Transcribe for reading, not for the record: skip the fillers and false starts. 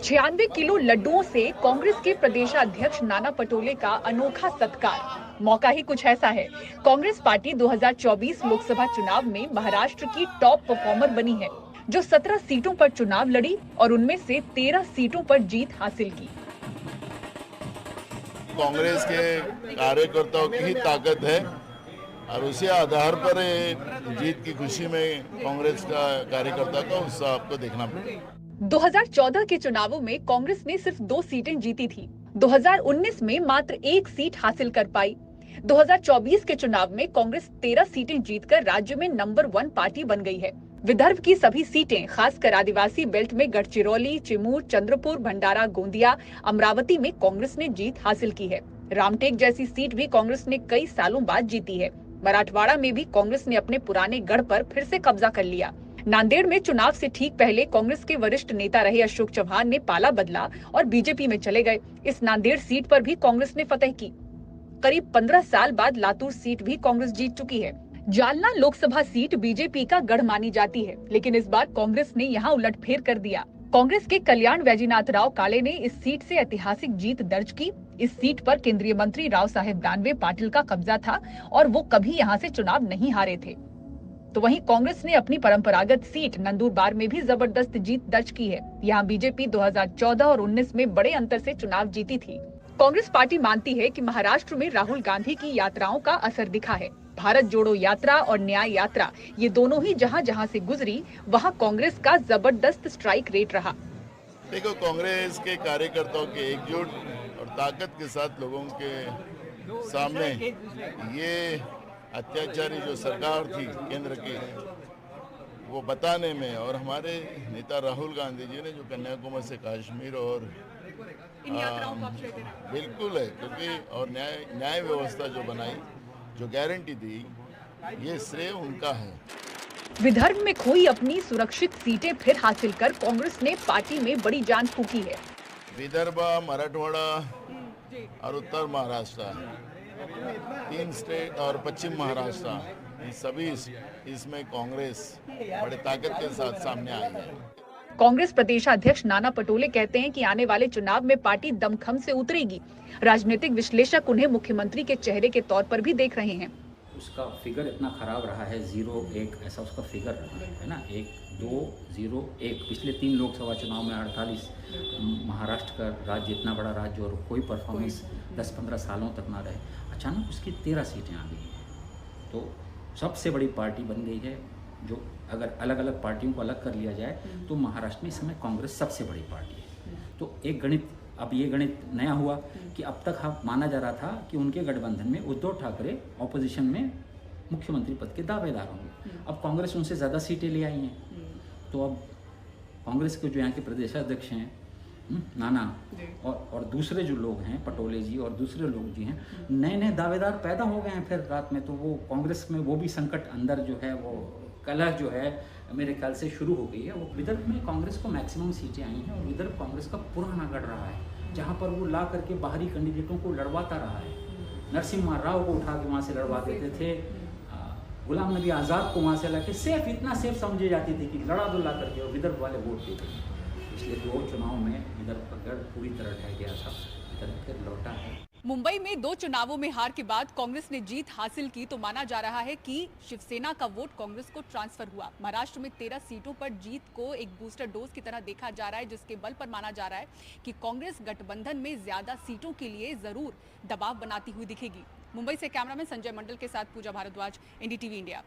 96 kilo लड्डुओं से कांग्रेस के प्रदेशाध्यक्ष नाना पटोले का अनोखा सत्कार। मौका ही कुछ ऐसा है। कांग्रेस पार्टी 2024 लोकसभा चुनाव में महाराष्ट्र की टॉप परफॉर्मर बनी है, जो 17 सीटों पर चुनाव लड़ी और उनमें से 13 सीटों पर जीत हासिल की। कांग्रेस के कार्यकर्ताओं की ही ताकत है और उसी आधार पर जीत की खुशी में कांग्रेस का कार्यकर्ता का उत्साह आपको देखना पड़ेगा। 2014 के चुनावों में कांग्रेस ने सिर्फ 2 सीटें जीती थी। 2019 में मात्र 1 सीट हासिल कर पाई। 2024 के चुनाव में कांग्रेस 13 सीटें जीतकर राज्य में नंबर 1 पार्टी बन गई है। विदर्भ की सभी सीटें, खासकर आदिवासी बेल्ट में गढ़चिरौली, चिमूर, चंद्रपुर, भंडारा, गोंदिया, अमरावती में कांग्रेस ने जीत हासिल की है। रामटेक जैसी सीट भी कांग्रेस ने कई सालों बाद जीती है। मराठवाड़ा में भी कांग्रेस ने अपने पुराने गढ़ पर फिर से कब्जा कर लिया। नांदेड़ में चुनाव से ठीक पहले कांग्रेस के वरिष्ठ नेता रहे अशोक चौहान ने पाला बदला और बीजेपी में चले गए। इस नांदेड़ सीट पर भी कांग्रेस ने फतह की। करीब 15 साल बाद लातूर सीट भी कांग्रेस जीत चुकी है। जालना लोकसभा सीट बीजेपी का गढ़ मानी जाती है, लेकिन इस बार कांग्रेस ने यहाँ उलटफेर कर दिया। कांग्रेस के कल्याण वैजनाथ राव काले ने इस सीट से ऐतिहासिक जीत दर्ज की। इस सीट पर केंद्रीय मंत्री राव साहेब दानवे पाटिल का कब्जा था और वो कभी यहाँ से चुनाव नहीं हारे थे। तो वहीं कांग्रेस ने अपनी परंपरागत सीट नंदुरबार में भी जबरदस्त जीत दर्ज की है। यहाँ बीजेपी 2014 और 19 में बड़े अंतर से चुनाव जीती थी। कांग्रेस पार्टी मानती है कि महाराष्ट्र में राहुल गांधी की यात्राओं का असर दिखा है। भारत जोड़ो यात्रा और न्याय यात्रा, ये दोनों ही जहां से गुजरी, वहां कांग्रेस का जबरदस्त स्ट्राइक रेट रहा। देखो, कांग्रेस के कार्यकर्ताओं के एकजुट और ताकत के साथ लोगों के सामने ये अत्याचारी जो सरकार थी केंद्र की, वो बताने में, और हमारे नेता राहुल गांधी जी ने जो कन्याकुमारी से कश्मीर और बिल्कुल है, क्योंकि और न्याय व्यवस्था जो बनाई, जो गारंटी दी, ये श्रेय उनका है। विदर्भ में खोई अपनी सुरक्षित सीटें फिर हासिल कर कांग्रेस ने पार्टी में बड़ी जान फूंकी है। विदर्भ, मराठवाड़ा और उत्तर महाराष्ट्र, 3 स्टेट और पश्चिम महाराष्ट्र, ये सभी इसमें कांग्रेस बड़ी ताकत के साथ सामने आई है। कांग्रेस प्रदेशाध्यक्ष नाना पटोले कहते हैं कि आने वाले चुनाव में पार्टी दमखम से उतरेगी। राजनीतिक विश्लेषक उन्हें मुख्यमंत्री के चेहरे के तौर पर भी देख रहे हैं। उसका फिगर इतना खराब रहा है, 0-1 ऐसा उसका फिगर रहा है ना, 1-2-0-1। पिछले 3 लोकसभा चुनाव में 48, महाराष्ट्र का राज्य इतना बड़ा राज्य और कोई परफॉर्मेंस 10-15 सालों तक ना रहे, अचानक उसकी 13 सीटें आ गई हैं। तो सबसे बड़ी पार्टी बन गई है। जो अगर अलग अलग पार्टियों को अलग कर लिया जाए तो महाराष्ट्र में इस समय कांग्रेस सबसे बड़ी पार्टी है। तो एक गणित, अब ये गणित नया हुआ कि अब तक माना जा रहा था कि उनके गठबंधन में उद्धव ठाकरे ऑपोजिशन में मुख्यमंत्री पद के दावेदार होंगे। अब कांग्रेस उनसे ज़्यादा सीटें ले आई हैं। तो अब कांग्रेस के जो यहाँ के प्रदेशाध्यक्ष हैं नाना और दूसरे जो लोग हैं, पटोले जी और दूसरे लोग जी हैं, नए नए दावेदार पैदा हो गए हैं फिर रात में। तो वो कांग्रेस में वो भी संकट अंदर जो है, वो कलह जो है मेरे ख्याल से शुरू हो गई है। वो विदर्भ में कांग्रेस को मैक्सिमम सीटें आई हैं और विदर्भ कांग्रेस का पुराना गढ़ रहा है, जहाँ पर वो ला करके बाहरी कैंडिडेटों को लड़वाता रहा है। नरसिम्हा राव को उठा के वहाँ से लड़वा देते थे, गुलाम नबी आज़ाद को वहाँ से ला के सेफ, इतना सेफ समझे जाती थी कि लड़ा दो ला करके, और विदर्भ वाले वोट देते थे। पिछले 2 चुनाव में विदर्भ का गढ़ पूरी तरह ढह गया था, विदर्भ फिर लौटा है। मुंबई में 2 चुनावों में हार के बाद कांग्रेस ने जीत हासिल की, तो माना जा रहा है कि शिवसेना का वोट कांग्रेस को ट्रांसफर हुआ। महाराष्ट्र में 13 सीटों पर जीत को एक बूस्टर डोज की तरह देखा जा रहा है, जिसके बल पर माना जा रहा है कि कांग्रेस गठबंधन में ज्यादा सीटों के लिए जरूर दबाव बनाती हुई दिखेगी। मुंबई से कैमरामैन संजय मंडल के साथ पूजा भारद्वाज, एनडीटीवी इंडिया।